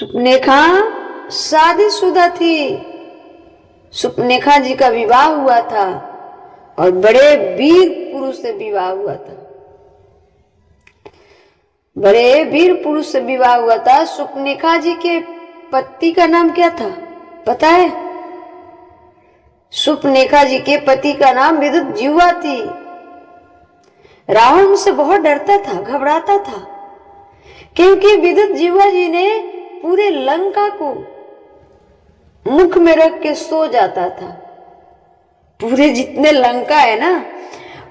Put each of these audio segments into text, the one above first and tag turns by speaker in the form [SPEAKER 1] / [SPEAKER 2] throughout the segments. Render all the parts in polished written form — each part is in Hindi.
[SPEAKER 1] सुपनेखा शादीशुदा थी। सुपनेखा जी का विवाह हुआ था और बड़े वीर पुरुष से विवाह हुआ था। बड़े वीर पुरुष से विवाह हुआ था। सुपनेखा जी के पति का नाम क्या था पता है? सुपनेखा जी के पति का नाम विद्युत जीवा थी। रावण उनसे बहुत डरता था, घबराता था, क्योंकि विद्युत जीवा जी ने पूरे लंका को मुख में रख के सो जाता था। पूरे जितने लंका है ना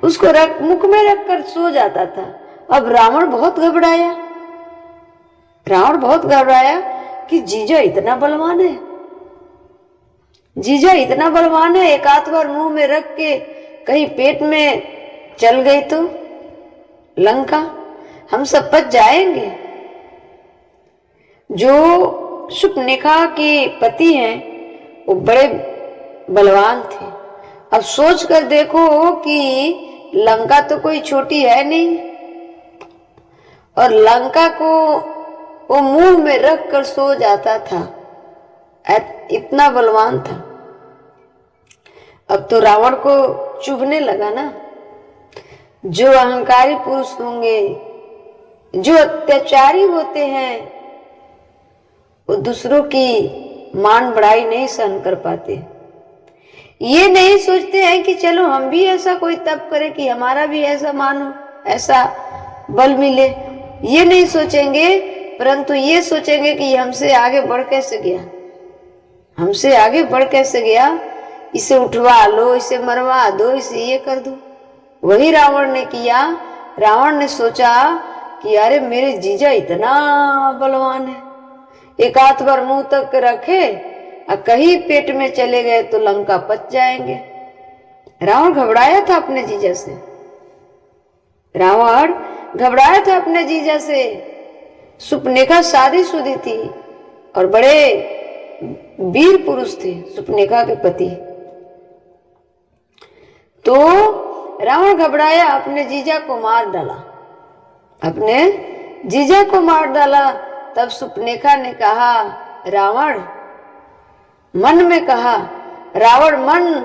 [SPEAKER 1] उसको मुख में रखकर सो जाता था। अब रावण बहुत घबराया। रावण बहुत घबराया कि जीजा इतना बलवान है, जीजा इतना बलवान है, एक आध बार मुंह में रख के कहीं पेट में चल गई तो लंका हम सब बच जाएंगे। जो सुपनेखा के पति हैं वो बड़े बलवान थे। अब सोच कर देखो कि लंका तो कोई छोटी है नहीं और लंका को वो मुंह में रख कर सो जाता था, इतना बलवान था। अब तो रावण को चुभने लगा ना। जो अहंकारी पुरुष होंगे, जो अत्याचारी होते हैं, वो दूसरों की मान बढ़ाई नहीं सहन कर पाते। ये नहीं सोचते हैं कि चलो हम भी ऐसा कोई तप करें कि हमारा भी ऐसा मान हो, ऐसा बल मिले। ये नहीं सोचेंगे, परंतु ये सोचेंगे कि हमसे आगे बढ़ कैसे गया, हमसे आगे बढ़ कैसे गया, इसे उठवा लो, इसे मरवा दो, इसे ये कर दो। वही रावण ने किया। रावण ने सोचा कि अरे मेरे जीजा इतना बलवान है, एक आध बार मुंह तक रखे और कहीं पेट में चले गए तो लंका पच जाएंगे। रावण घबराया था अपने जीजा से। रावण घबराया था अपने जीजा से। सुपनेखा शादीशुदा थी और बड़े वीर पुरुष थे सुपनेखा के पति। तो रावण घबराया, अपने जीजा को मार डाला, अपने जीजा को मार डाला। तब सुपनेखा ने कहा, रावण मन में कहा, रावण मन,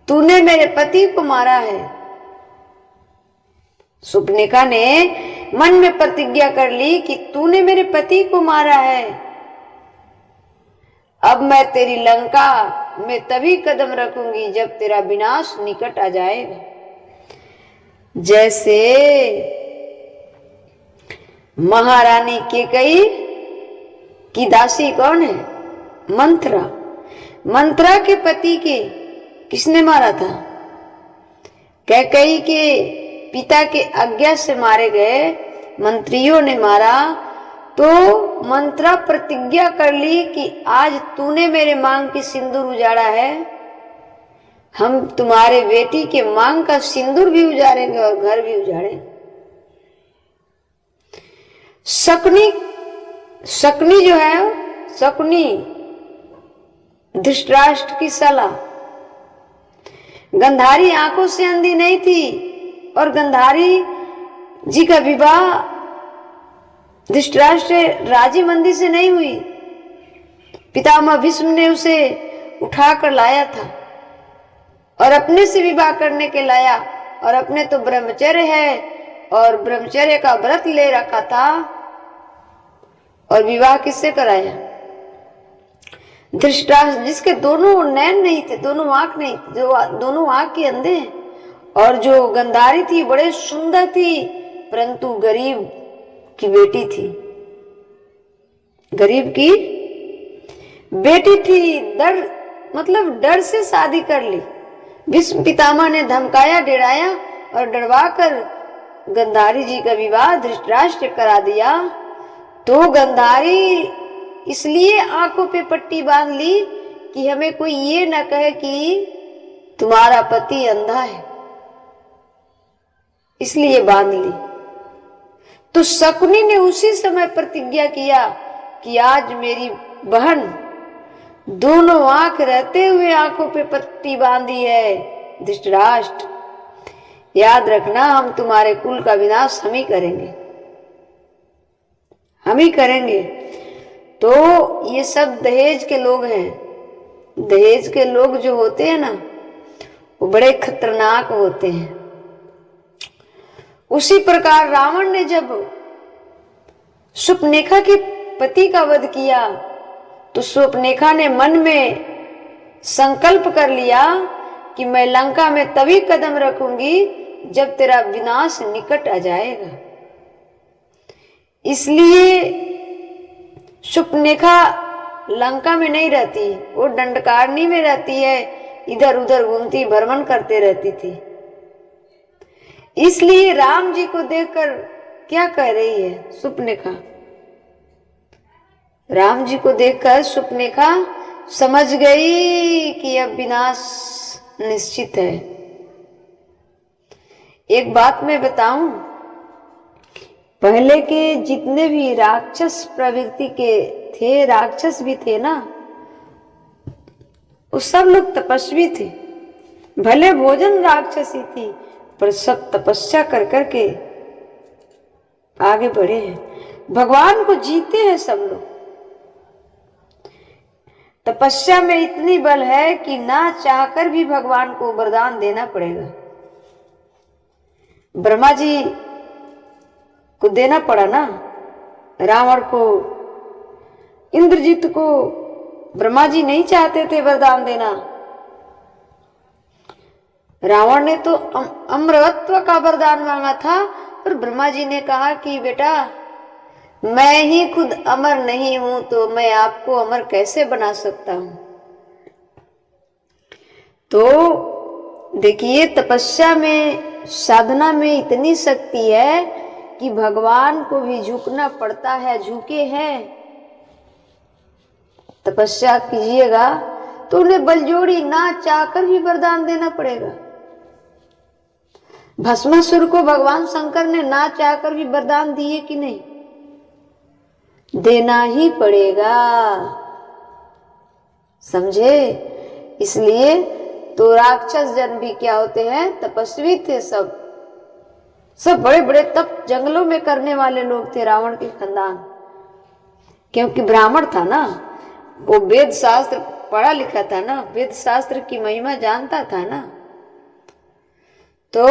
[SPEAKER 1] तूने मेरे पति को मारा है। सुपनेखा ने मन में प्रतिज्ञा कर ली कि तूने मेरे पति को मारा है। अब मैं तेरी लंका में तभी कदम रखूंगी जब तेरा विनाश निकट आ जाएगा। जैसे महारानी कैकेयी की दासी कौन है? मंथरा। मंथरा के पति के किसने मारा था? कैकेयी के पिता के आज्ञा से मारे गए मंत्रियों ने मारा। तो मंथरा प्रतिज्ञा कर ली कि आज तूने मेरे मांग की सिंदूर उजाड़ा है, हम तुम्हारे बेटी के मांग का सिंदूर भी उजाड़ेंगे और घर भी उजाड़ेंगे। शकुनी जो है, शकुनी धृतराष्ट्र की साला, गंधारी आंखों से अंधी नहीं थी और गंधारी जी का विवाह धृतराष्ट्र राजी मंदी से नहीं हुई। पितामह भीष्म ने उसे उठाकर लाया था और अपने से विवाह करने के लाया, और अपने तो ब्रह्मचर्य है और ब्रह्मचर्य का व्रत ले रखा था, और विवाह किससे कराया? धृतराष्ट्र जिसके दोनों नैन नहीं थे, दोनों आंख नहीं, जो दोनों आंख के अंधे हैं। और जो गंधारी थी बड़े सुंदर थी, परंतु गरीब की बेटी थी, गरीब की बेटी थी। डर से शादी कर ली। भीष्म पितामह ने धमकाया, डराया और डरवा कर गंधारी जी का विवाह धृतराष्ट्र करा दिया। तो गंधारी इसलिए आंखों पे पट्टी बांध ली कि हमें कोई ये न कहे कि तुम्हारा पति अंधा है, इसलिए बांध ली। तो शकुनी ने उसी समय प्रतिज्ञा किया कि आज मेरी बहन दोनों आंख रहते हुए आंखों पे पट्टी बांधी है, धृतराष्ट्र याद रखना, हम तुम्हारे कुल का विनाश हम ही करेंगे, हम ही करेंगे। तो ये सब दहेज के लोग हैं। दहेज के लोग जो होते हैं ना, वो बड़े खतरनाक होते हैं। उसी प्रकार रावण ने जब शूर्पणखा के पति का वध किया तो शूर्पणखा ने मन में संकल्प कर लिया कि मैं लंका में तभी कदम रखूंगी जब तेरा विनाश निकट आ जाएगा। इसलिए शूर्पणखा लंका में नहीं रहती, वो दंडकारणी में रहती है, इधर उधर घूमती भ्रमण करते रहती थी। इसलिए राम जी को देखकर क्या कह रही है शूर्पणखा? राम जी को देखकर शूर्पणखा समझ गई कि अब विनाश निश्चित है। एक बात मैं बताऊं, पहले के जितने भी राक्षस प्रवृत्ति के थे, राक्षस भी थे ना, वो सब लोग तपस्वी थे। भले भोजन राक्षसी थी, पर सब तपस्या कर करके आगे बढ़े हैं, भगवान को जीते हैं सब लोग। तपस्या में इतनी बल है कि ना चाहकर भी भगवान को वरदान देना पड़ेगा। ब्रह्मा जी को देना पड़ा ना, रावण को, इंद्रजीत को ब्रह्मा जी नहीं चाहते थे वरदान देना। रावण ने तो अमरत्व का वरदान मांगा था, पर ब्रह्मा जी ने कहा कि बेटा मैं ही खुद अमर नहीं हूं तो मैं आपको अमर कैसे बना सकता हूं। तो देखिए, तपस्या में, साधना में इतनी शक्ति है कि भगवान को भी झुकना पड़ता है, झुके हैं। तपस्या कीजिएगा तो उन्हें बलजोड़ी ना चाहकर भी वरदान देना पड़ेगा। भस्मासुर को भगवान शंकर ने ना चाहकर भी वरदान दिए कि नहीं? देना ही पड़ेगा, समझे? इसलिए तो राक्षस जन भी क्या होते हैं, तपस्वी थे। सब बड़े बड़े तप जंगलों में करने वाले लोग थे रावण के खानदान, क्योंकि ब्राह्मण था ना, वो वेद शास्त्र पढ़ा लिखा था ना, वेद शास्त्र की महिमा जानता था ना। तो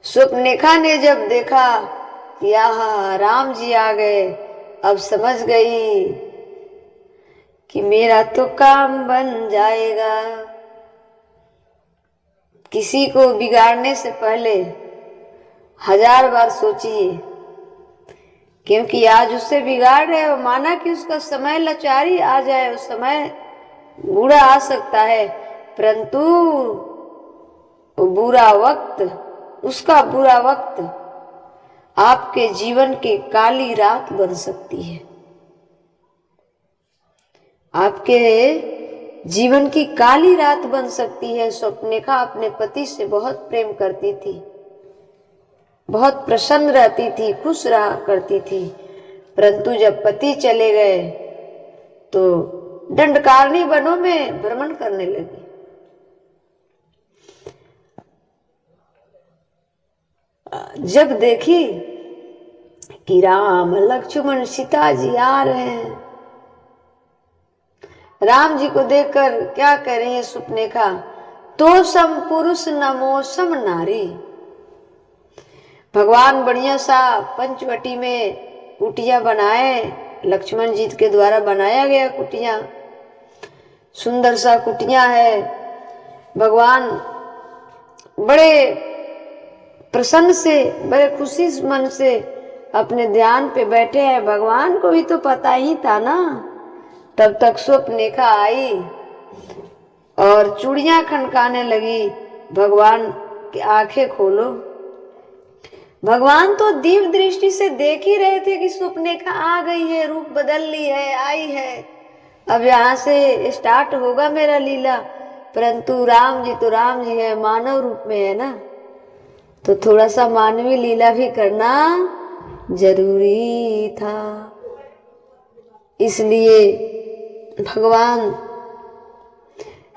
[SPEAKER 1] शूर्पणखा ने जब देखा कि राम जी आ गए, अब समझ गई कि मेरा तो काम बन जाएगा। किसी को बिगाड़ने से पहले 1000 बार सोचिए, क्योंकि आज उससे बिगाड़ रहे हो, माना कि उसका समय लाचारी आ जाए, उस समय बुरा आ सकता है, परंतु वो बुरा वक्त, उसका बुरा वक्त आपके जीवन की काली रात बन सकती है। आपके जीवन की काली रात बन सकती है। शूर्पणखा अपने पति से बहुत प्रेम करती थी, बहुत प्रसन्न रहती थी, खुश रहा करती थी, परंतु जब पति चले गए तो दंडकारणी वनों में भ्रमण करने लगी। जब देखी कि राम लक्ष्मण सीता जी आ रहे हैं, राम जी को देखकर क्या कह रही है शूर्पणखा, तो सम पुरुष नमो सम नारी। भगवान बढ़िया सा पंचवटी में कुटिया बनाए, लक्ष्मण जी के द्वारा बनाया गया कुटिया, सुंदर सा कुटिया है। भगवान बड़े प्रसन्न से, बड़े खुशी मन से अपने ध्यान पे बैठे हैं। भगवान को भी तो पता ही था ना। तब तक शूर्पणखा आई और चूड़ियां खनकाने लगी। भगवान की आंखें खोलो। भगवान तो दिव्य दृष्टि से देख ही रहे थे कि शूर्पणखा आ गई है, रूप बदल ली है, आई है, अब यहाँ से स्टार्ट होगा मेरा लीला। परंतु राम जी तो राम जी है, मानव रूप में है ना, तो थोड़ा सा मानवीय लीला भी करना जरूरी था। इसलिए भगवान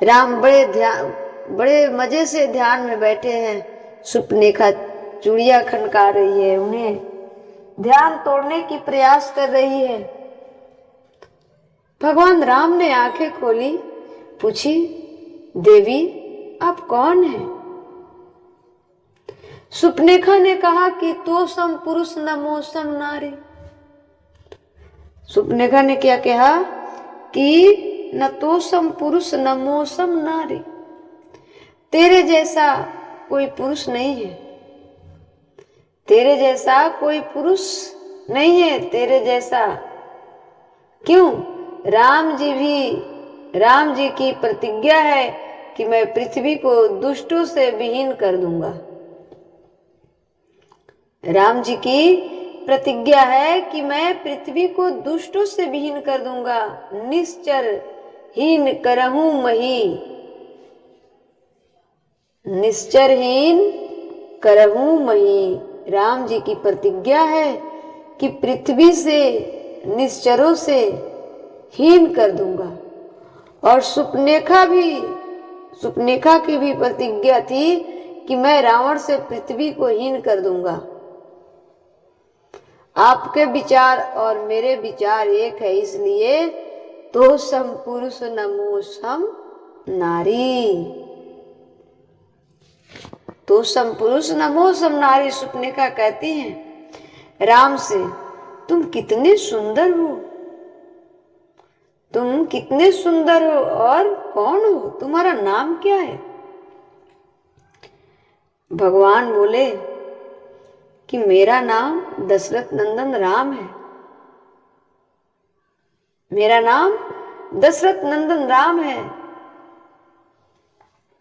[SPEAKER 1] राम बड़े मजे से ध्यान में बैठे हैं। शूर्पणखा चूड़ियां खनका रही है, उन्हें ध्यान तोड़ने की प्रयास कर रही है। भगवान राम ने आंखें खोली, पूछी, देवी आप कौन हैं? सुपनेखा ने कहा कि तो सम पुरुष नमो सम नारी। सुपनेखा ने क्या कहा कि न तो सम पुरुष नमो सम नारी, तेरे जैसा कोई पुरुष नहीं है, तेरे जैसा कोई पुरुष नहीं है, तेरे जैसा। क्यों? राम जी की प्रतिज्ञा है कि मैं पृथ्वी को दुष्टों से विहीन कर दूंगा। राम जी की प्रतिज्ञा है कि मैं पृथ्वी को दुष्टों से विहीन कर दूंगा। निश्चर हीन करहूं मही, निश्चरहीन करहूं मही। राम जी की प्रतिज्ञा है कि पृथ्वी से निश्चरों से हीन कर दूंगा। और सुपनेखा की भी प्रतिज्ञा थी कि मैं रावण से पृथ्वी को हीन कर दूंगा। आपके विचार और मेरे विचार एक है, इसलिए तो सम पुरुष नमो सम नारी, तो सम पुरुष नमो सम नारी। सुपनेखा कहती हैं राम से, तुम कितने सुंदर हो, तुम कितने सुंदर हो और कौन हो, तुम्हारा नाम क्या है? भगवान बोले कि मेरा नाम दशरथ नंदन राम है, मेरा नाम दशरथ नंदन राम है।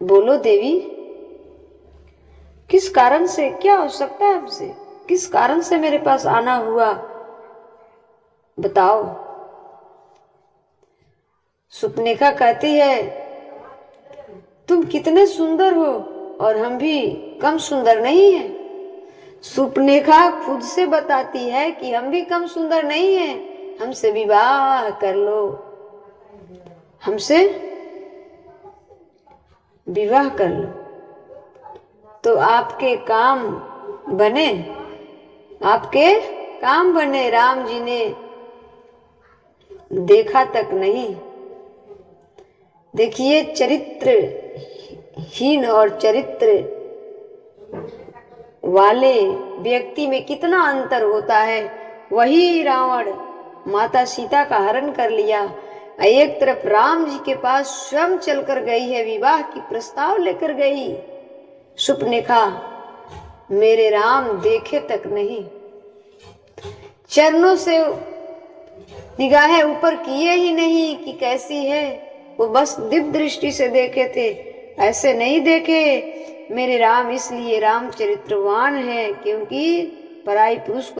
[SPEAKER 1] बोलो देवी, किस कारण से, क्या आवश्यकता है आपसे, किस कारण से मेरे पास आना हुआ, बताओ। सुपनेखा कहती है तुम कितने सुंदर हो और हम भी कम सुंदर नहीं हैं। सुपनेखा खुद से बताती है कि हम भी कम सुंदर नहीं हैं, हमसे विवाह कर लो, हमसे विवाह कर लो तो आपके काम बने, आपके काम बने। राम जी ने देखा तक नहीं। देखिए, चरित्रहीन और चरित्र वाले व्यक्ति में कितना अंतर होता है। वही रावण माता सीता का हरण कर लिया, एक तरफ राम जी के पास स्वयं चलकर गई है, विवाह की प्रस्ताव लेकर गई। सुपनेखा मेरे राम देखे तक नहीं, चरणों से निगाहें ऊपर किए ही नहीं कि कैसी है, वो बस दिव्य दृष्टि से देखे थे, ऐसे नहीं देखे। मेरे राम इसलिए रामचरित्रवान है क्योंकि पराई पुरुष को